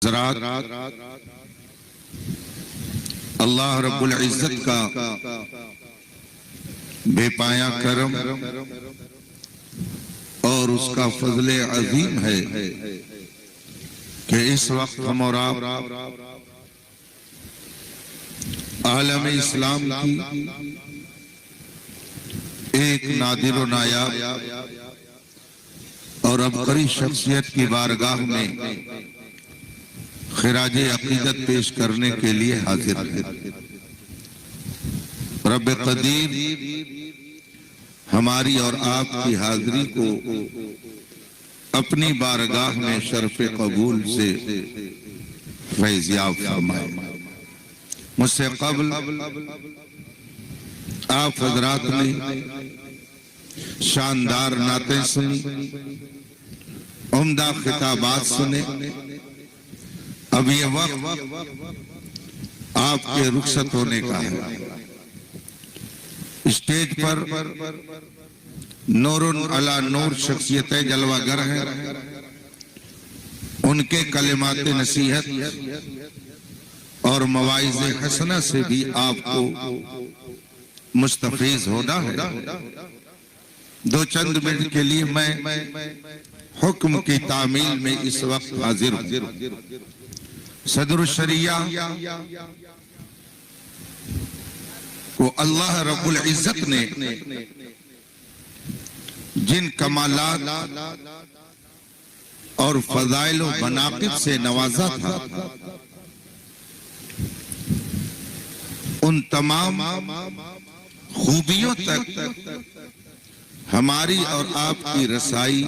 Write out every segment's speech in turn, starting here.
حضرات، اللہ رب العزت کا بے پایا کرم اور اس کا فضل عظیم ہے کہ اس وقت ہم اور آپ عالم اسلام کی ایک نادر و نایاب اور عبقری شخصیت کی بارگاہ میں خراج عقیدت پیش کرنے کے لیے حاضر ہیں۔ رب قدیر ہماری اور آپ کی حاضری کو اپنی بارگاہ میں شرف قبول سے فیضیاب فرمائے۔ مجھ سے قبل آپ حضرات نے شاندار نعتیں سنی، عمدہ خطابات سنے۔ اب یہ وقت آپ کے رخصت ہونے کا ہے۔ اسٹیج پر نور علی نور شخصیتیں جلوہ گر ہیں، ان کے کلمات نصیحت اور مواعظ حسنہ سے بھی آپ کو مستفیض ہونا ہے۔ دو چند منٹ کے لیے میں حکم کی تعمیل میں اس وقت حاضر ہوں۔ صدر الشریعہ کو اللہ رب العزت نے جن کمالات اور فضائل و مناقب سے نوازا تھا، ان تمام خوبیوں تک ہماری اور آپ کی رسائی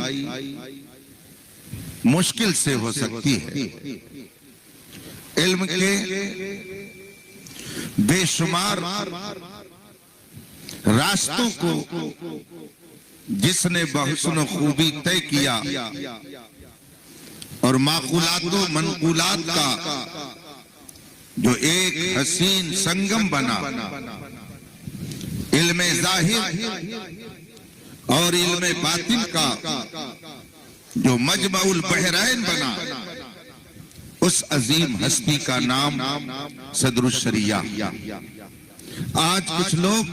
مشکل سے ہو سکتی ہے۔ علم کے بے شمار راستوں کو جس نے بحسن و خوبی طے کیا اور معقولات و منقولات کا جو ایک حسین سنگم بنا، علم ظاہر اور علم باطن کا جو مجمع البحرین بنا، اس عظیم ہستی کا نام صدر الشریعہ۔ آج کچھ لوگ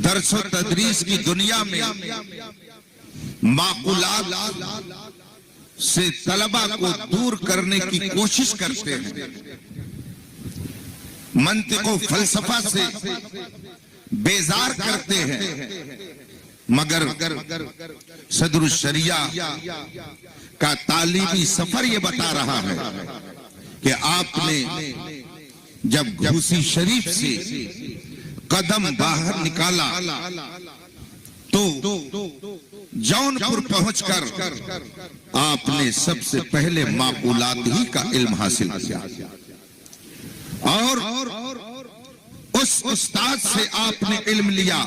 درس و تدریس کی دنیا میں معقولات سے طلبہ کو دور کرنے کی کوشش کرتے ہیں، منطق و فلسفہ سے بیزار کرتے ہیں، مگر صدر الشریعہ کا تعلیمی سفر یہ بتا رہا ہے کہ آپ نے جب گھوسی شریف سے قدم باہر نکالا تو جونپور پہنچ کر آپ نے سب سے پہلے معقولات ہی کا علم حاصل کیا، اور اس استاد سے آپ نے علم لیا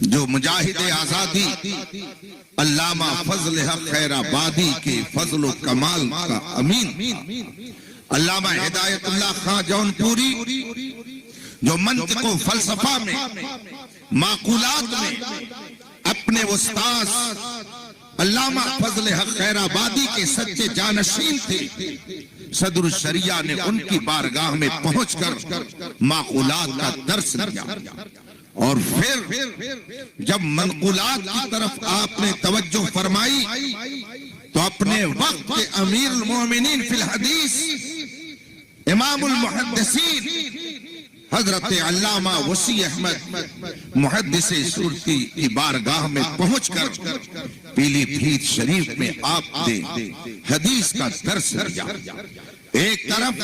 جو مجاہد آزادی علامہ فضل حق خیر آبادی کے فضل و کمال کا امین علامہ ہدایت اللہ خان جونپوری، جو منطق و فلسفہ میں معقولات میں اپنے استاد علامہ فضل حق خیر آبادی کے سچے جانشین تھے۔ صدر الشریعہ نے ان کی بارگاہ میں پہنچ کر معقولات کا درس لیا، اور پھر جب منقولات کی طرف آپ نے توجہ فرمائی تو اپنے وقت کے امیر المومنین فی الحدیث، امام المحدثین حضرت علامہ وسیع احمد محدث سورتی کی بارگاہ میں پہنچ کر پیلی بھیت شریف میں آپ نے حدیث کا درس لیا۔ ایک طرف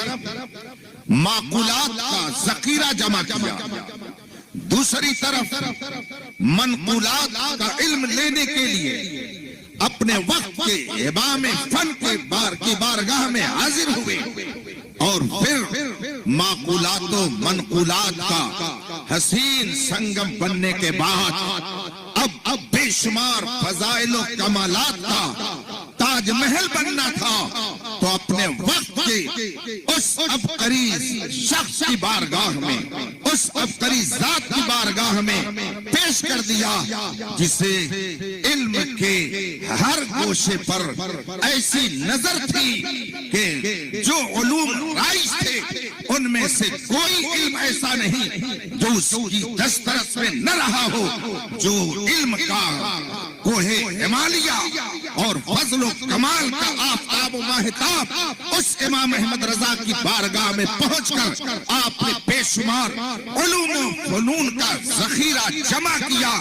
معقولات کا ذخیرہ جمع کیا، دوسری طرف منقولات کا علم لینے کے لیے اپنے وقت کے امام فن کی بارگاہ میں حاضر ہوئے، اور پھر معقولات و منقولات کا حسین سنگم بننے کے بعد اب بے شمار فضائل و کمالات کا تاج محل بننا تھا، تو اپنے وقت کے اس عبقری شخص کی بارگاہ میں، اس عبقری ذات کی بارگاہ میں پیش کر دیا جسے علم کے ہر گوشے پر ایسی نظر تھی کہ جو علوم رائج تھے ان میں سے کوئی علم ایسا نہیں جو اس کی دسترس میں نہ رہا ہو. جو علم کا کوہ ہمالیہ اور فضل و کمال کا آفتاب و ماہتاب اس امام احمد رضا کی بارگاہ میں پہنچ کر آپ نے بے شمار علوم و فنون کا ذخیرہ جمع کیا.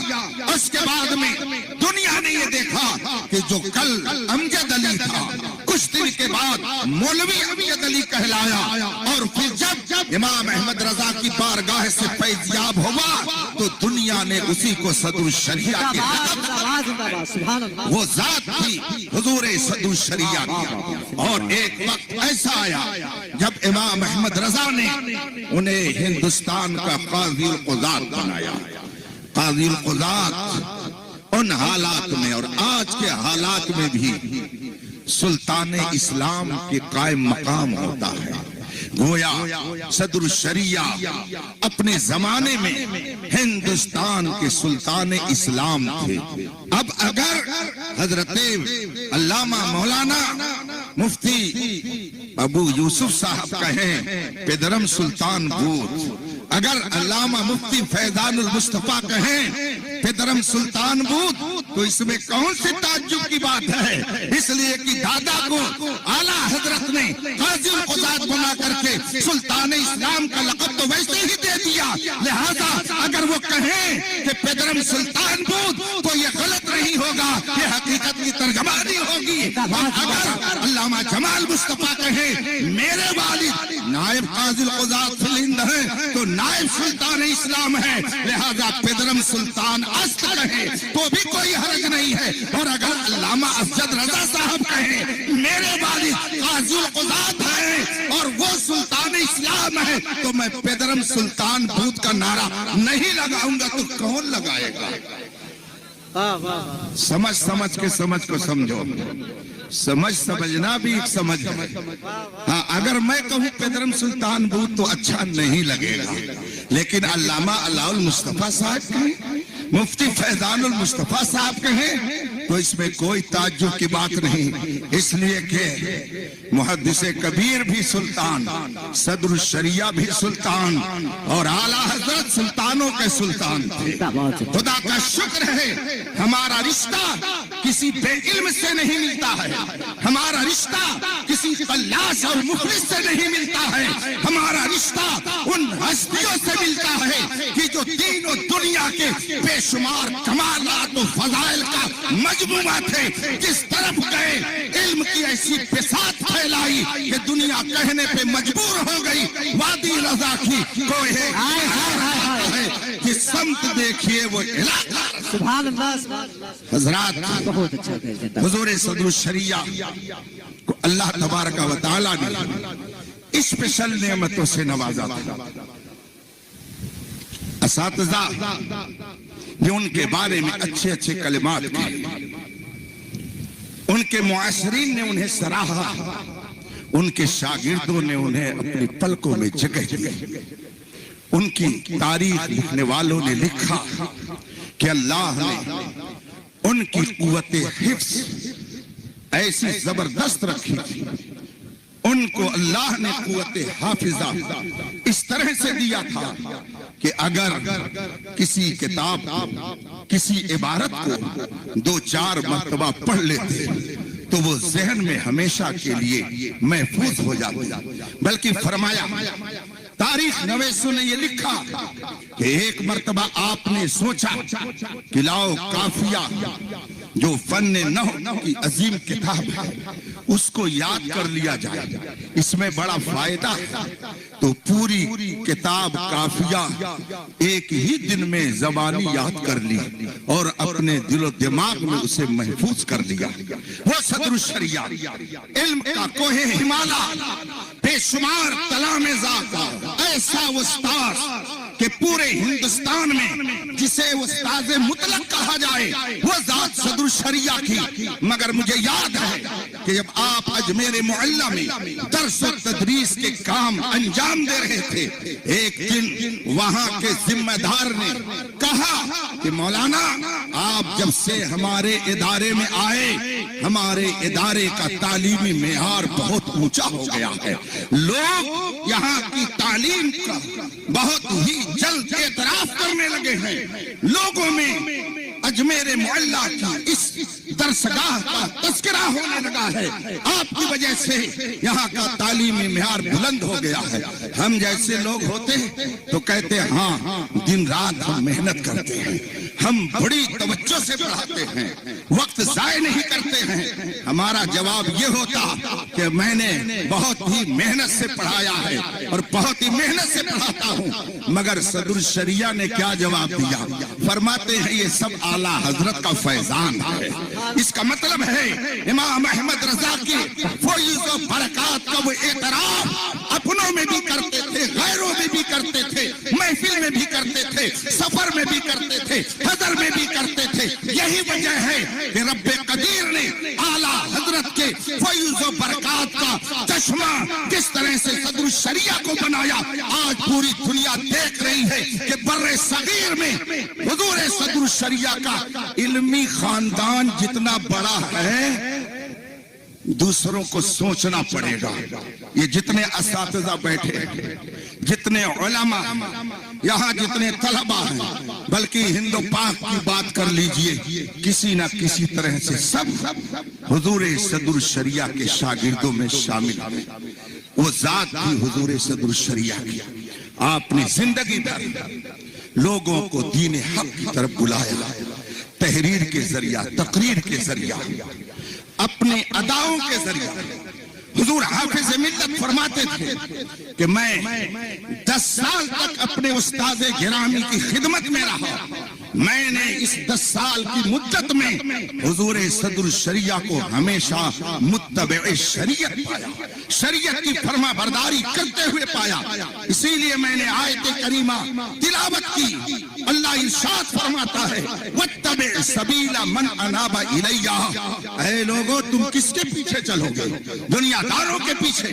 اس کے بعد میں دنیا نے یہ دیکھا کہ جو کل امجد علی تھا کچھ دن کے بعد مولوی امجد علی کہلایا، اور پھر جب امام احمد رضا کی بارگاہ سے فیض یاب ہوا تو دنیا نے اسی کو صدر الشریعہ کے وہ ذات تھی حضور صدر الشریعہ کی. اور ایک وقت ایسا آیا جب امام احمد رضا نے انہیں ہندوستان کا قاضی القضات بنایا. قاضی القضات ان حالات میں اور آج کے حالات میں بھی سلطان اسلام کے قائم مقام ہوتا ہے. گویا صدر الشریعہ اپنے زمانے میں ہندوستان کے سلطان اسلام تھے. اب اگر حضرت علامہ مولانا مفتی ابو یوسف صاحب کہیں پیدرم سلطان بود، اگر علامہ مفتی فیضان المصطفیٰ کہیں پیدرم سلطان بود، تو اس میں کون سی تعجب کی بات ہے؟ اس لیے کہ دادا کو اعلیٰ حضرت نے قاضی القضات بنا کر کے سلطان اسلام کا لقب تو ویسے ہی دے دیا. لہذا اگر وہ کہیں کہ پیدرم سلطان بود تو یہ غلط نہیں ہوگا، یہ حقیقت کی ترجمانی ہوگی. اگر علامہ جمال مصطفیٰ کہیں میرے والد نائب قاضی القضات فی الہند ہیں تو نائب سلطان اسلام ہے، لہذا پیدرم سلطان است کہیں تو بھی کوئی حرج نہیں ہے. اور اگر علامہ اسجد رضا صاحب کہیں میرے والد قاضی القضات ہیں اور وہ سلطان اسلام ہے تو میں پیدرم سلطان بود کا نعرہ نہیں لگاؤں گا تو کون لگائے گا؟ سمجھ کے سمجھ کو سمجھو. سمجھنا بھی ایک سمجھ ہے. ہاں اگر میں کہوں پیدرم سلطان بود تو اچھا نہیں لگے گا، لیکن علامہ علاء المصطفیٰ صاحب کہیں، مفتی فیضان المصطفیٰ صاحب کہیں تو اس میں کوئی تعجب کی بات نہیں. اس لیے کہ محدث کبیر بھی سلطان، صدر الشریعہ بھی سلطان، اور اعلیٰ حضرت سلطانوں کے سلطان تھے. خدا کا شکر ہے ہمارا رشتہ کسی بے علم سے نہیں ملتا ہے، ہمارا رشتہ کسی فلاس اور مخلص سے نہیں ملتا ہے، ہمارا رشتہ ان ہستیوں سے ملتا ہے کہ جو دین و دنیا کے بے شمار کمالات و فضائل کا مجموعہ تھے. جس طرف گئے علم کی ایسی بساط پھیلائی کہ دنیا کہنے پہ مجبور ہو گئی وادی رضا کی کوئی ہے کہ سمت دیکھیے وہ علاقہ. سبحان اللہ. حضرات حضور صدر الشریعہ کو اللہ تبارک و تعالی نے اسپیشل نعمتوں سے نوازا تھا. اساتذہ نے ان کے بارے میں اچھے اچھے کلمات کہے، ان کے معاشرین نے انہیں سراہا، ان کے شاگردوں نے انہیں اپنی پلکوں میں جگہ دی. ان کی تاریخ لکھنے والوں نے لکھا کہ اللہ نے ان کی قوت حفظ ایسی زبردست رکھی تھی، ان کو اللہ نے قوت حافظہ اس طرح سے دیا تھا کہ اگر کسی کتاب کسی عبارت کو 2-4 مرتبہ پڑھ لیتے تو وہ ذہن میں ہمیشہ کے لیے محفوظ ہو جاتی. بلکہ فرمایا تاریخ نویسوں نے یہ لکھا کہ ایک مرتبہ آپ نے سوچا کہ لاؤ قافیہ جو فن نحو کی عظیم کتاب ہے اس کو یاد کر لیا جائے، اس میں بڑا فائدہ ہے. تو پوری کتاب قافیہ ایک ہی دن میں زبانی یاد کر لی اور اپنے دل و دماغ میں اسے محفوظ کر لیا. وہ صدر الشریعہ علم کا کوہ ہمالیہ بے شمار کلام ذات ایسا استاد کہ پورے ہندوستان میں جسے استاد مطلق کہا جائے وہ ذات صدر الشریعہ کی، مگر مجھے یاد ہے کہ جب آپ اجمیر معلیٰ میں درس و تدریس کے کام انجام دے رہے تھے، ایک دن وہاں کے ذمہ دار نے کہا کہ مولانا آپ جب سے ہمارے ادارے میں آئے ہمارے ادارے کا تعلیمی معیار بہت اونچا ہو گیا ہے، لوگ یہاں کی تعلیم کا بہت ہی جلد اعتراف کرنے لگے ہیں، لوگوں میں اجمیر معلیٰ کی اس درسگاہ کا تذکرہ ہونے لگا ہے، آپ کی وجہ سے یہاں کا تعلیمی معیار بلند ہو گیا ہے۔ ہم جیسے لوگ ہوتے تو کہتے ہاں دن رات ہم محنت کرتے ہیں، ہم بڑی توجہ سے پڑھاتے ہیں، وقت ضائع نہیں کرتے ہیں۔ ہمارا جواب یہ ہوتا کہ میں نے بہت ہی محنت سے پڑھایا ہے اور بہت ہی محنت سے پڑھاتا ہوں، مگر صدر الشریعہ نے کیا جواب دیا؟ فرماتے ہیں یہ سب اعلیٰ حضرت کا فیضان ہے۔ اس کا مطلب ہے امام احمد رضا کی فیض و برکات کا وہ اعتراف اپنوں میں بھی کرتے تھے، غیروں میں بھی کرتے تھے، محفل میں بھی کرتے تھے، سفر میں بھی کرتے تھے، حضر میں بھی کرتے تھے۔ یہی وجہ ہے کہ رب قدیر نے اعلیٰ حضرت کے فیض و برکات کا چشمہ کس طرح سے صدر الشریعہ کو بنایا۔ آج پوری دنیا دیکھ رہی ہے کہ بر صغیر میں حضور صدر الشریعہ کا علمی خاندان جتنا بڑا ہے دوسروں کو سوچنا پڑے گا۔ یہ جتنے اساتذہ بیٹھے ہیں، جتنے علماء یہاں، جتنے طلباء ہیں، بلکہ ہند و پاک کی بات کر لیجئے، کسی نہ کسی طرح سے سب حضور صدر الشریعہ کے شاگردوں میں شامل ہیں۔ وہ ذات بھی حضور صدر الشریعہ کی، آپ نے زندگی بھر لوگوں کو دین حق کی طرف بلایا، تحریر کے ذریعہ، تقریر کے ذریعہ، اپنے اداؤں کے ذریعہ۔ حضور حافظ ملت فرماتے تھے کہ میں 10 سال تک اپنے استاد گرامی کی خدمت میں رہا، میں نے اس 10 سال کی مدت میں حضور صدر الشریعہ کو ہمیشہ متبع شریعت پایا، شریعت کی فرما برداری کرتے ہوئے پایا۔ اسی لیے میں نے آیت کریمہ تلاوت کی، اللہ ارشاد فرماتا ہے وَاتَّبِعْ سَبِيلَ مَنْ أَنَابَ إِلَيَّ۔ اے لوگو تم کس کے پیچھے چلو گے؟ دنیا داروں کے پیچھے،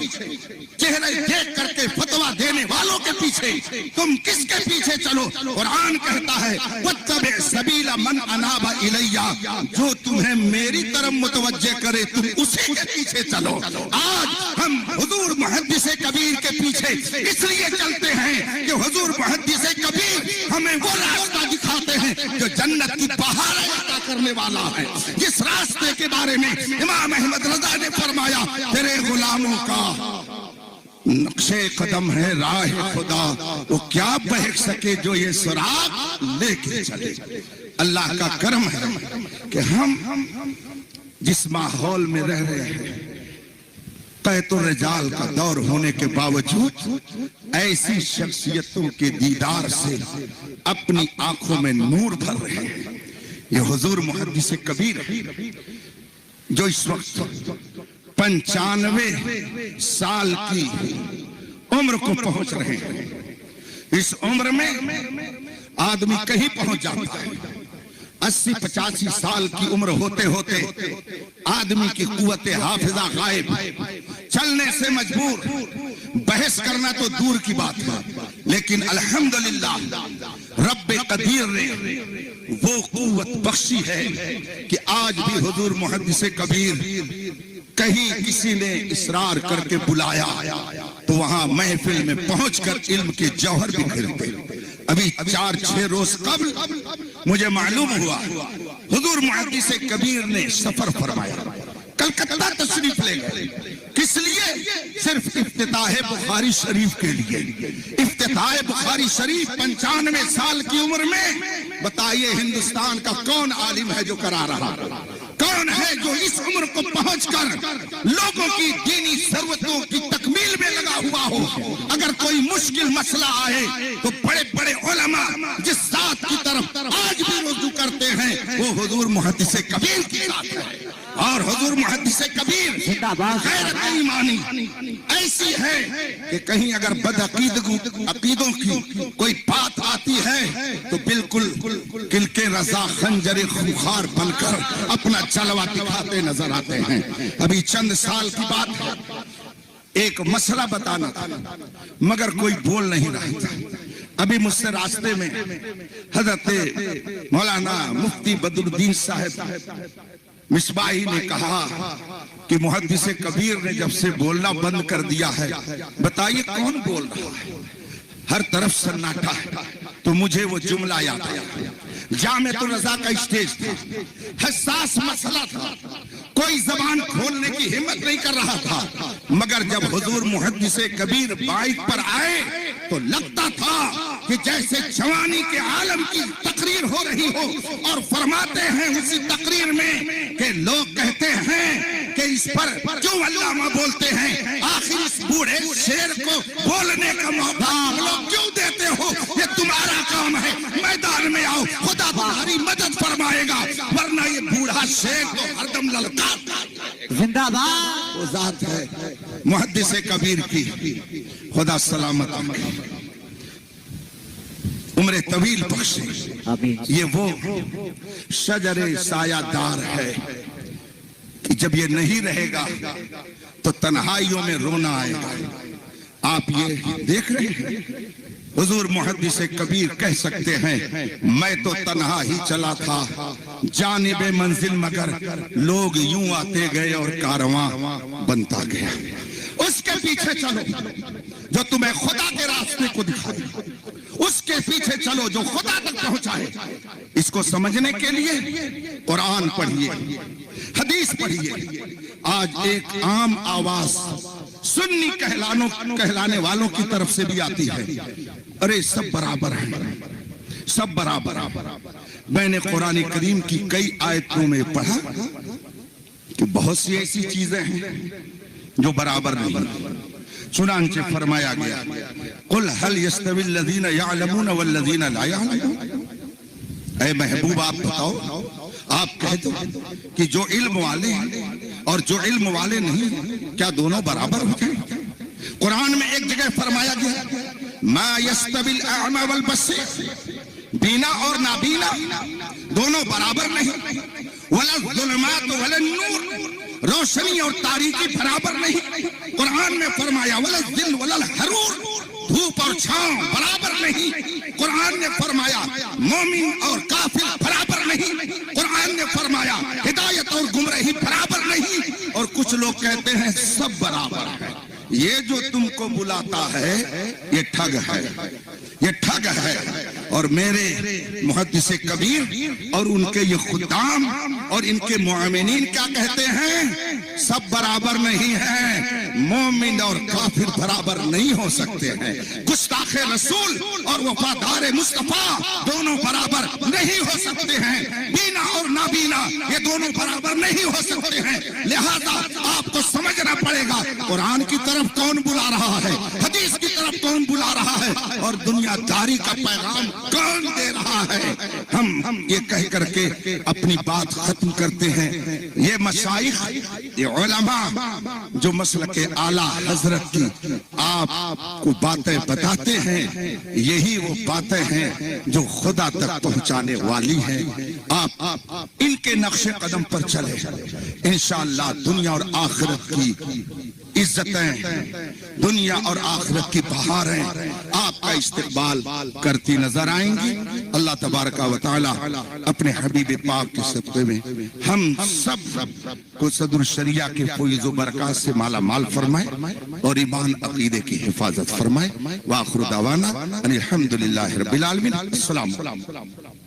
چہرے دیکھ کر کے فتویٰ دینے والوں کے پیچھے، تم کس کے پیچھے چلو؟ قرآن کہتا ہے وَاتَّبِعْ سَبِيلَ مَنْ أَنَابَ إِلَيَّ، جو تمہیں میری طرف متوجہ کرے تم اسی کے پیچھے چلو۔ آج ہم حضور محدث کبیر کے پیچھے اس لیے چلتے ہیں کہ حضور محدث کبیر ہمیں وہ راستہ دکھاتے ہیں جو جنت کی بہاریں عطا کرنے والا ہے۔ جس راستے کے بارے میں امام احمد رضا نے فرمایا تیرے غلاموں کا نقش قدم ہے راہ خدا، وہ کیا بہک سکے جو یہ سراغ لے کے چلے۔ اللہ کا کرم ہے کہ ہم جس ماحول میں رہ رہے ہیں، قیت الرجال کا دور ہونے کے باوجود ایسی شخصیتوں کے دیدار سے اپنی آنکھوں میں نور بھر رہے ہیں۔ یہ حضور محدث کبیر جو اس وقت 95 سال کی عمر کو پہنچ رہے ہیں۔ اس عمر میں آدمی کہیں پہنچ جاتا ہے، 80-85 سال کی عمر ہوتے ہوتے آدمی کی قوت حافظہ غائب، چلنے سے مجبور، بحث کرنا تو دور کی بات ہے، لیکن الحمدللہ رب قدیر نے وہ قوت بخشی ہے کہ آج بھی حضور محدث کبیر کہیں کسی نے اصرار کر کے بلایا تو وہاں محفل میں پہنچ کر علم کے جوہر بھی کھلتے۔ ابھی 4-6 روز قبل مجھے معلوم ہوا حضور محدث کبیر نے سفر فرمایا، کلکتہ تشریف لے گئے۔ کس لیے؟ صرف افتتاح بخاری شریف کے لیے۔ افتتاح بخاری شریف 95 سال کی عمر میں، بتائیے ہندوستان کا کون عالم ہے جو کرا رہا؟ کون ہے جو اس عمر کو پہنچ کر لوگوں کی دینی ضرورتوں کی تکمیل میں لگا ہوا ہو؟ اگر کوئی مشکل مسئلہ آئے تو بڑے بڑے علماء جس ذات کی طرف آج بھی رجوع کرتے ہیں وہ حضور محدث کبیر کی ذات ہے۔ اور حضور محدث کبیر غیرت ایمانی ایسی ہے کہ کہیں اگر بد عقیدوں کی کوئی بات آتی ہے تو بالکل کلکے رضا خنجر خوخار بن کر اپنا جلوہ دکھاتے نظر آتے ہیں. ابھی چند سال کی بات ہے، ایک مسئلہ بتانا تھا مگر کوئی بول نہیں رہا تھا. ابھی مجھ سے راستے میں حضرت مولانا مفتی بدر الدین صاحب مصباحی نے کہا کہ محدث کبیر نے جب سے بولنا بند کر دیا ہے، بتائیے کون بول رہا ہے؟ ہر طرف سناٹا ہے. تو مجھے وہ جملہ یاد آیا، جامعۃ الرضا کا اسٹیج تھا، حساس مسئلہ تھا، کوئی زبان کھولنے کی ہمت نہیں کر رہا تھا، مگر جب حضور محدث کبیر بائک پر آئے تو لگتا تھا کہ جیسے جوانی کے عالم کی تقریر ہو رہی ہو. اور فرماتے ہیں اسی تقریر میں کہ لوگ کہتے ہیں کہ اس پر کیوں علامہ بولتے ہیں، آخر اس بوڑھے شیر کو بولنے کا موقع لوگ کیوں دیتے ہو؟ یہ تمہارا کام ہے، میدان میں آؤ، خدا تمہاری مدد فرمائے گا، ورنہ یہ بوڑھا شیر کو ہر دم للکارتا ہے. زندہ باد وہ ذات ہے محدث کبیر کی، خدا سلامت عمر طویل بخشے. یہ وہ شجر سایہ دار ہے کہ جب یہ نہیں رہے گا تو تنہائیوں میں رونا آئے گا. آپ یہ دیکھ رہے ہیں حضور محدث کبیر کہہ سکتے ہیں میں تو تنہا ہی چلا تھا جانب منزل، مگر لوگ یوں آتے گئے اور کارواں بنتا گیا. اس کے پیچھے چلو جو تمہیں خدا کے راستے کو دکھائے، اس کے پیچھے چلو جو خدا تک پہنچائے. اس کو سمجھنے کے لیے قرآن پڑھیے، حدیث پڑھیے. آج ایک عام آواز سنی کہلانے والوں کی طرف سے بھی آتی ہے، ارے سب برابر ہیں، سب برابر. میں نے قرآن کریم کی کئی آیتوں میں پڑھا کہ بہت سی ایسی چیزیں ہیں جو برابر نہیں. چنانچہ فرمایا گیا قل هل يستوي الذين يعلمون والذين لا يعلمون. اے محبوب آپ بتاؤ، آپ کہہ دو کہ جو علم والے ہیں اور جو علم والے نہیں، کیا دونوں برابر ہو جائیں؟ قرآن میں ایک جگہ فرمایا گیا ما يستوي الاعمى والبصير، بینا اور نابینا دونوں برابر نہیں. ولا الظلمات ولا النور، روشنی اور تاریکی برابر نہیں. قرآن میں فرمایا ولا الظل ولا الحرور، دھوپ اور چھاؤں برابر نہیں. قرآن نے فرمایا مومن اور کافر برابر نہیں. قرآن نے فرمایا ہدایت اور گمراہی برابر نہیں. اور کچھ لوگ کہتے ہیں سب برابر ہے. یہ جو تم کو بلاتا ہے یہ ٹھگ ہے، یہ ٹھگ ہے. اور میرے محدث کبیر اور ان کے یہ خدام اور ان کے معاملین کیا کہتے ہیں؟ سب برابر نہیں ہیں. مومن اور کافر برابر نہیں ہو سکتے ہیں. گستاخ رسول اور وفادار مصطفیٰ دونوں برابر نہیں ہو سکتے ہیں. بینا اور نابینا یہ دونوں برابر نہیں ہو سکتے ہیں. لہذا آپ کو سمجھنا پڑے گا قرآن کی طرف کون بلا رہا ہے، حدیث کی طرف کون بلا رہا ہے، اور دنیا داری کا پیغام کون دے رہا ہے. ہم یہ کہہ کر کے اپنی بات ختم کرتے ہیں. یہ مشائخ، یہ علماء جو مسلک اعلیٰ حضرت کی آپ کو باتیں بتاتے ہیں، یہی وہ باتیں ہیں جو خدا تک پہنچانے والی ہیں. آپ ان کے نقش قدم پر چلے، انشاءاللہ دنیا اور آخرت کی عزتیں، دنیا اور آخرت کی بہاریں آپ کا استقبال کرتی نظر آئیں گی. اللہ تبارک و تعالی اپنے حبیب پاک کے صدقے میں ہم سب کو صدر الشریعہ کے فیض و برکات سے مالا مال فرمائے اور ایمان عقیدے کی حفاظت فرمائے. وآخر دعوانا ان الحمدللہ رب العالمین. السلام علیکم.